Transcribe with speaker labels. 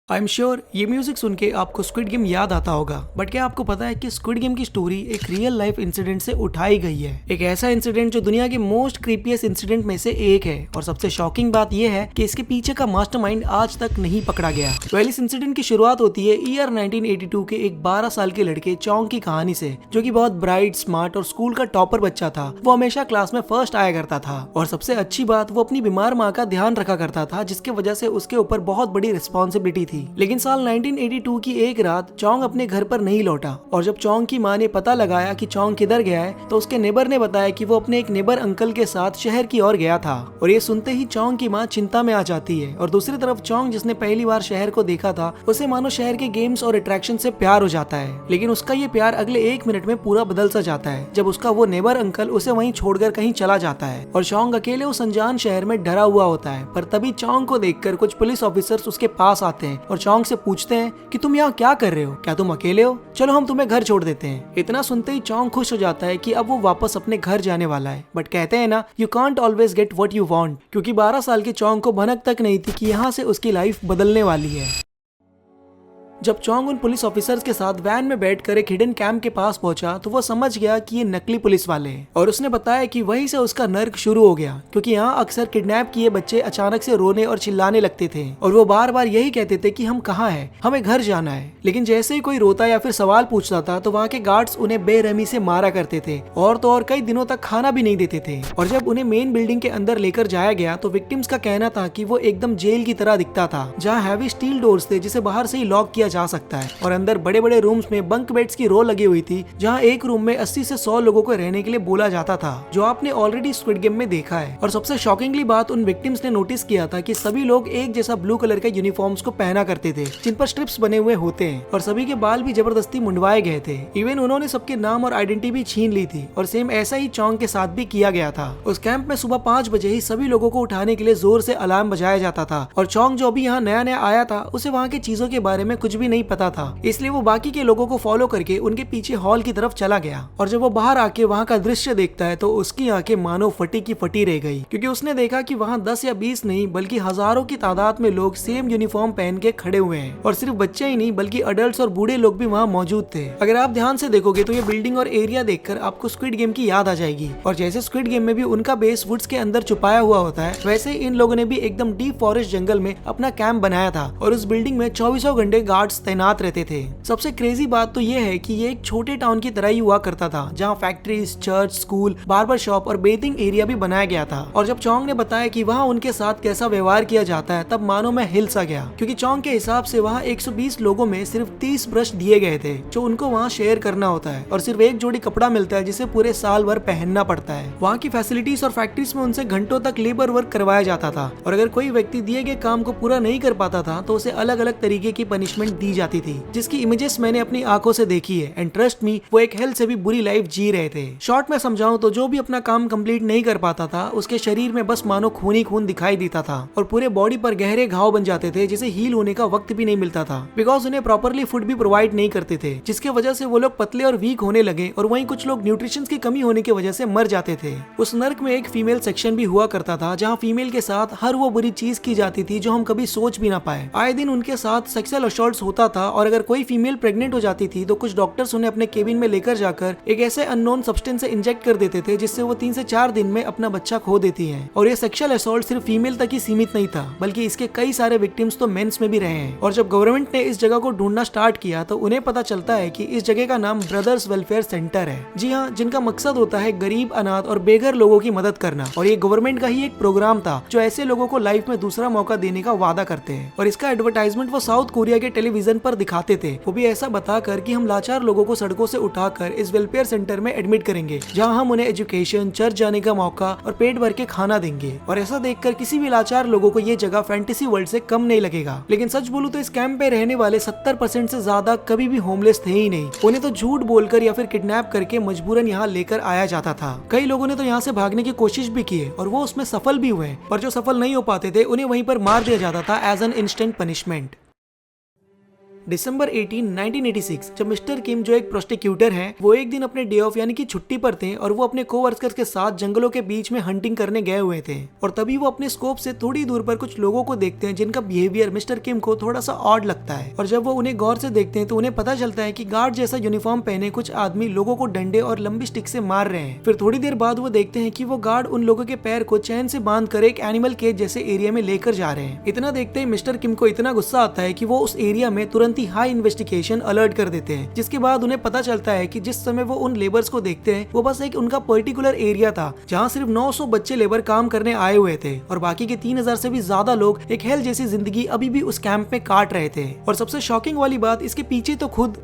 Speaker 1: I am sure ये music सुन के आपको स्क्विड गेम याद आता होगा, बट क्या आपको पता है कि स्क्विड गेम की स्टोरी एक रियल लाइफ इंसिडेंट से उठाई गई है। एक ऐसा इंसिडेंट जो दुनिया के मोस्ट क्रीपीएस्ट इंसिडेंट में से एक है, और सबसे शॉकिंग बात यह है कि इसके पीछे का मास्टरमाइंड आज तक नहीं पकड़ा गया। इस इंसिडेंट की शुरुआत होती है ईयर 1982 के एक 12 साल के लड़के चोंग की कहानी से, जो कि बहुत ब्राइट, स्मार्ट और स्कूल का टॉपर बच्चा था। वो हमेशा क्लास में फर्स्ट आया करता था, और सबसे अच्छी बात, वो अपनी बीमार माँ का ध्यान रखा करता था, जिसकी वजह से उसके ऊपर बहुत बड़ी रिस्पॉन्सिबिलिटी थी। लेकिन साल 1982 की एक रात चोंग अपने घर पर नहीं लौटा, और जब चोंग की माँ ने पता लगाया कि चोंग किधर गया है, तो उसके नेबर ने बताया कि वो अपने एक नेबर अंकल के साथ शहर की ओर गया था। और ये सुनते ही चोंग की माँ चिंता में आ जाती है। और दूसरी तरफ चोंग, जिसने पहली बार शहर को देखा था, उसे मानो शहर के गेम्स और अट्रैक्शन से प्यार हो जाता है। लेकिन उसका ये प्यार अगले 1 मिनट में पूरा बदल सा जाता है, जब उसका वो नेबर अंकल उसे वहीं छोड़कर कहीं चला जाता है। और चोंग अकेले उस अनजान शहर में डरा हुआ होता है। पर तभी चोंग को देखकर कुछ पुलिस ऑफिसर्स उसके पास आते हैं और चोंग से पूछते हैं कि तुम यहाँ क्या कर रहे हो, क्या तुम अकेले हो? चलो हम तुम्हें घर छोड़ देते हैं। इतना सुनते ही चोंग खुश हो जाता है कि अब वो वापस अपने घर जाने वाला है। बट कहते हैं ना, you can't always get what you want, क्योंकि 12 साल के चोंग को भनक तक नहीं थी कि यहाँ से उसकी लाइफ बदलने वाली है। जब चोंग उन पुलिस ऑफिसर्स के साथ वैन में बैठकर एक हिडन कैंप के पास पहुंचा, तो वो समझ गया कि ये नकली पुलिस वाले हैं। और उसने बताया कि वहीं से उसका नर्क शुरू हो गया, क्योंकि यहाँ अक्सर किडनैप किए बच्चे अचानक से रोने और चिल्लाने लगते थे, और वो बार बार यही कहते थे कि हम कहाँ हैं, हमें घर जाना है। लेकिन जैसे ही कोई रोता या फिर सवाल पूछता था, तो वहाँ के गार्ड्स उन्हें बेरहमी से मारा करते थे, और तो और कई दिनों तक खाना भी नहीं देते थे। और जब उन्हें मेन बिल्डिंग के अंदर लेकर जाया गया, तो विक्टिम्स का कहना था कि वो एकदम जेल की तरह दिखता था, जहाँ हैवी स्टील डोर्स थे जिसे बाहर से ही लॉक किया जा सकता है। और अंदर बड़े बड़े रूम्स में बंक बेड्स की रो लगी हुई थी, जहां एक रूम में 80 से 100 लोगों को रहने के लिए बोला जाता था, जो आपने ऑलरेडी स्क्विड गेम में देखा है। और सबसे शॉकिंगली बात, उन विक्टिम्स ने नोटिस किया था कि सभी लोग एक जैसा ब्लू कलर के यूनिफॉर्म्स को पहना करते थे, जिन पर स्ट्रिप्स बने हुए होते हैं, और सभी के बाल भी जबरदस्ती मुंडवाए गए थे। इवन उन्होंने सबके नाम और आइडेंटिटी भी छीन ली थी। और सेम ऐसा ही चोंग के साथ भी किया गया था। उस कैंप में सुबह 5 बजे ही सभी लोगों को उठाने के लिए जोर से अलार्म बजाया जाता था। और चोंग, जो अभी यहाँ नया नया आया था, उसे वहाँ की चीजों के बारे में कुछ भी नहीं पता था, इसलिए वो बाकी के लोगों को फॉलो करके उनके पीछे हॉल की तरफ चला गया। और जब वो बाहर आके वहाँ का दृश्य देखता है, तो उसकी आंखें मानो फटी की फटी रह गई, क्योंकि उसने देखा कि वहाँ 10 या 20 नहीं बल्कि हजारों की तादाद में लोग सेम यूनिफॉर्म पहन के खड़े हुए हैं। और सिर्फ बच्चे ही नहीं बल्कि अडल्ट्स और बूढ़े लोग भी वहाँ मौजूद थे। अगर आप ध्यान से देखोगे तो ये बिल्डिंग और एरिया देखकर आपको स्क्विड गेम की याद आ जाएगी। और जैसे स्क्विड गेम में भी उनका बेस वुड्स के अंदर छुपाया हुआ होता है, वैसे ही इन लोगों ने भी एकदम डीप फॉरेस्ट जंगल में अपना कैंप बनाया था। और उस बिल्डिंग में 24 घंटे गार्ड्स तैनात रहते थे। सबसे क्रेजी बात तो ये है कि ये एक छोटे टाउन की तरह ही हुआ करता था, जहाँ factories, church, school, barber shop और बेथिंग एरिया भी बनाया गया था। और जब चोंग ने बताया कि वहाँ उनके साथ कैसा व्यवहार किया जाता है, तब मानो मैं हिल सा गया, क्योंकि चोंग के हिसाब से वहाँ 120 लोगों में सिर्फ 30 ब्रश दिए गए थे, जो उनको वहाँ शेयर करना होता है, और सिर्फ एक जोड़ी कपड़ा मिलता है जिसे पूरे साल भर पहनना पड़ता है। वहाँ की फैसिलिटीज और फैक्ट्रीज में उनसे घंटों तक लेबर वर्क करवाया जाता था, और अगर कोई व्यक्ति दिए गए काम को पूरा नहीं कर पाता था, तो उसे अलग अलग तरीके की पनिशमेंट दी जाती थी, जिसकी इमेजेस मैंने अपनी आंखों से देखी है। एंड ट्रस्ट मी, वो एक हेल्थ से भी बुरी लाइफ जी रहे थे। शॉर्ट में समझाऊं तो जो भी अपना काम कंप्लीट नहीं कर पाता था, उसके शरीर में बस मानो खून ही खून दिखाई देता था, और पूरे बॉडी पर गहरे घाव बन जाते थे, जिसे हील होने का वक्त भी नहीं मिलता था, बिकॉज उन्हें प्रॉपरली फूड भी प्रोवाइड नहीं करते थे, जिसके वजह से वो लोग पतले और वीक होने लगे। और वहीं कुछ लोग न्यूट्रिशन की कमी होने की वजह से मर जाते थे। उस नर्क में एक फीमेल सेक्शन भी हुआ करता था, जहाँ फीमेल के साथ हर वो बुरी चीज की जाती थी जो हम कभी सोच भी ना पाए। आए दिन उनके साथ सेक्सुअल असॉल्ट्स होता था, और अगर कोई फीमेल प्रेग्नेंट हो जाती थी, तो कुछ डॉक्टर्स उन्हें अपने केबिन में लेकर जाकर एक ऐसे अननोन सब्सटेंस से इंजेक्ट कर देते थे, जिससे वो 3 से 4 दिन में अपना बच्चा खो देती है। और ये सेक्सुअल असॉल्ट सिर्फ फीमेल तक ही सीमित नहीं था, बल्कि इसके कई सारे विक्टिम्स तो मेंस में भी रहे हैं। और जब गवर्नमेंट ने इस जगह को ढूंढना स्टार्ट किया, तो उन्हें पता चलता है कि इस जगह का नाम ब्रदर्स वेलफेयर सेंटर है। जी हाँ, जिनका मकसद होता है गरीब, अनाथ और बेघर लोगों की मदद करना। और ये गवर्नमेंट का ही एक प्रोग्राम था, जो ऐसे लोगों को लाइफ में दूसरा मौका देने का वादा करते हैं। और इसका एडवर्टाइजमेंट वो साउथ कोरिया के टेलीविजन पर दिखाते थे, वो भी ऐसा बताकर कि हम लाचार लोगों को सड़कों से उठाकर इस वेलफेयर सेंटर में एडमिट करेंगे, जहां हम उन्हें एजुकेशन, चर्च जाने का मौका और पेट भर के खाना देंगे। और ऐसा देखकर किसी भी लाचार लोगों को ये जगह फैंटेसी वर्ल्ड से कम नहीं लगेगा। लेकिन सच बोलूं तो इस कैंप पे रहने वाले 70% से ज्यादा कभी भी होमलेस थे ही नहीं। उन्हें तो झूठ बोलकर या फिर किडनैप करके मजबूरन यहाँ लेकर आया जाता था। कई लोगों ने तो यहाँ से भागने की कोशिश भी की है, और वो उसमें सफल भी हुए। पर जो सफल नहीं हो पाते थे, उन्हें वहीं पर मार दिया जाता था एज एन इंस्टेंट पनिशमेंट। दिसंबर 18, 1986 जब मिस्टर किम जो एक प्रोस्टिक्यूटर है वो एक दिन अपने डे ऑफ यानी कि छुट्टी पर थे और वो अपने कोवर्कर्स के साथ जंगलों के बीच में हंटिंग करने गए हुए थे और तभी वो अपने स्कोप से थोड़ी दूर पर कुछ लोगों को देखते हैं जिनका बिहेवियर मिस्टर किम को थोड़ा सा ऑड लगता है और जब वो उन्हें गौर से देखते हैं तो उन्हें पता चलता है कि गार्ड जैसा यूनिफॉर्म पहने कुछ आदमी लोगों को डंडे और लंबी स्टिक से मार रहे हैं। फिर थोड़ी देर बाद वो देखते हैं कि वो गार्ड उन लोगों के पैर को चैन से बांध कर एक एनिमल केज जैसे एरिया में लेकर जा रहे हैं। इतना देखते ही मिस्टर किम को इतना गुस्सा आता है कि वो उस एरिया में तुरंत ही हाई इन्वेस्टिगेशन अलर्ट कर देते हैं, जिसके बाद उन्हें पता चलता है कि जिस समय वो उन लेबर्स को देखते हैं वो बस एक उनका पर्टिकुलर एरिया था जहाँ सिर्फ 900 बच्चे लेबर काम करने आए हुए थे और बाकी के 3000 से भी ज्यादा लोग एक हेल जैसी जिंदगी अभी भी उस कैंप में काट रहे थे। और सबसे शॉकिंग वाली बात इसके पीछे तो खुद